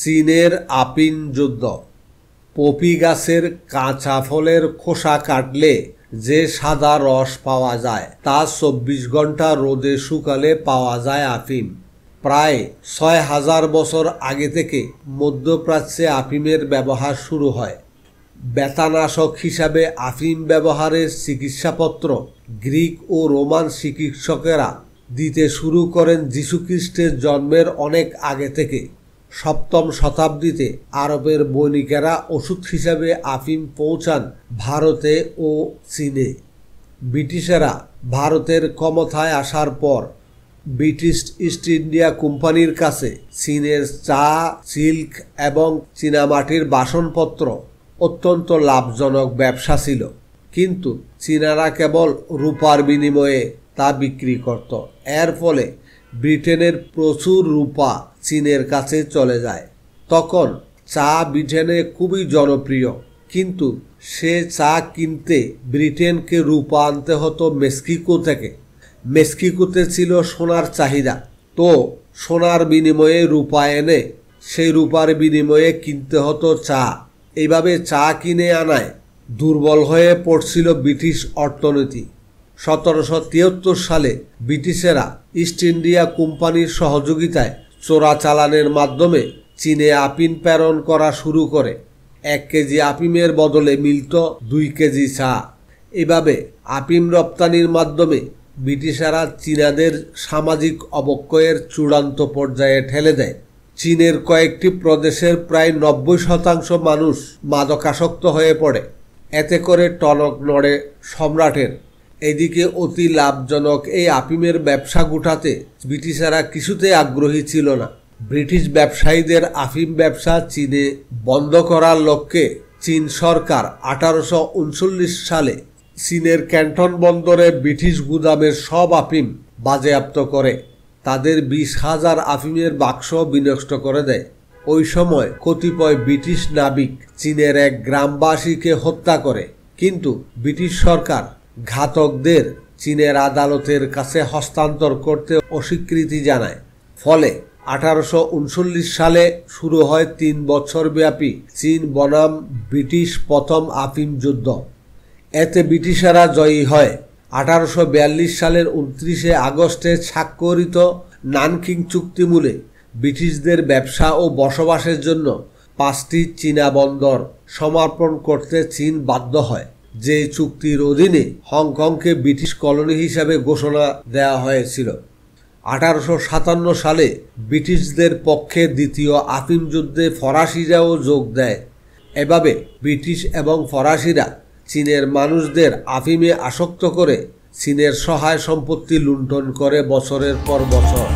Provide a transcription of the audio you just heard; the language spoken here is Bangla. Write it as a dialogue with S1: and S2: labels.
S1: চীনের আফিম যুদ্ধ। পপি গাছের কাঁচা ফলের খোসা কাটলে যে সাদা রস পাওয়া যায় তা 24 ঘন্টা রোদে শুকালে পাওয়া যায় আফিম। প্রায় 6000 বছর আগে থেকে মধ্যপ্রাচ্যে আফিমের ব্যবহার শুরু হয়। ব্যথানাশক হিসাবে আফিম ব্যবহারের চিকিৎসাপত্র গ্রিক ও রোমান চিকিৎসকেরা দিতে শুরু করেন যীশুখ্রিস্টের জন্মের অনেক আগে থেকে। 7ম শতাব্দীতে আরবের বণিকেরা ওষুধ হিসাবে আফিম পৌঁছান ভারতে ও চীনে। ব্রিটিশেরা ভারতের ক্ষমতায় আসার পর ব্রিটিশ ইস্ট ইন্ডিয়া কোম্পানির কাছে চীনের চা, সিল্ক এবং চীনামাটির বাসনপত্র অত্যন্ত লাভজনক ব্যবসা ছিল, কিন্তু চীনারা কেবল রূপার বিনিময়ে তা বিক্রি করত। এর ফলে ব্রিটেনের প্রচুর রূপা চীনের কাছে চলে যায়। তখন চা ব্রিটেনে খুবই জনপ্রিয়, কিন্তু সে চা কিনতে ব্রিটেনকে রূপা আনতে হতো মেক্সিকো থেকে। মেক্সিকোতে ছিল সোনার চাহিদা, তো সোনার বিনিময়ে রূপা এনে সেই রূপার বিনিময়ে কিনতে হতো চা। এইভাবে চা কিনে আনায় দুর্বল হয়ে পড়ছিল ব্রিটিশ অর্থনীতি। 1773 সালে ব্রিটিশেরা ইস্ট ইন্ডিয়া কোম্পানির সহযোগিতায় চোরাচালানের মাধ্যমে চীনে আফিম প্রেরণ করা শুরু করে। 1 কেজি আফিমের বদলে মিলত 2 কেজি চা। এভাবে আফিম রপ্তানির মাধ্যমে ব্রিটিশরা চীনাদের সামাজিক অবক্ষয়ের চূড়ান্ত পর্যায়ে ঠেলে দেয়। চীনের কয়েকটি প্রদেশের প্রায় 90% মানুষ মাদকাসক্ত হয়ে পড়ে। এতে করে টনক নড়ে সম্রাটের। এদিকে অতি লাভজনক এই আফিমের ব্যবসা গুটাতে ব্রিটিশরা কিছুতে আগ্রহী ছিল না। ব্রিটিশ ব্যবসায়ীদের আফিম ব্যবসা চীনে বন্ধ করার লক্ষ্যে চীন সরকার 1839 সালে চীনের ক্যান্টন বন্দরে ব্রিটিশ গুদামের সব আফিম বাজেয়াপ্ত করে তাদের 20,000 আফিমের বাক্স বিনষ্ট করে দেয়। ওই সময় কতিপয় ব্রিটিশ নাবিক চীনের এক গ্রামবাসীকে হত্যা করে, কিন্তু ব্রিটিশ সরকার ঘাতকদের চীনের আদালতের কাছে হস্তান্তর করতে অস্বীকৃতি জানায়। ফলে 1839 সালে শুরু হয় 3 বছর ব্যাপী চীন বনাম ব্রিটিশ প্রথম আফিম যুদ্ধ। এতে ব্রিটিশরা জয়ী হয়। 1842 সালের 29 আগস্টে স্বাক্ষরিত নানকিং চুক্তিমূলে ব্রিটিশদের ব্যবসা ও বসবাসের জন্য 5টি চীনা বন্দর সমর্পণ করতে চীন বাধ্য হয়। যে চুক্তির অধীনে হংকংকে ব্রিটিশ কলোনি হিসাবে ঘোষণা দেওয়া হয়েছিল। 1857 সালে ব্রিটিশদের পক্ষে দ্বিতীয় আফিম যুদ্ধে ফরাসিরাও যোগ দেয়। এভাবে ব্রিটিশ এবং ফরাসিরা চীনের মানুষদের আফিমে আসক্ত করে চীনের সহায় সম্পত্তি লুণ্ঠন করে বছরের পর বছর।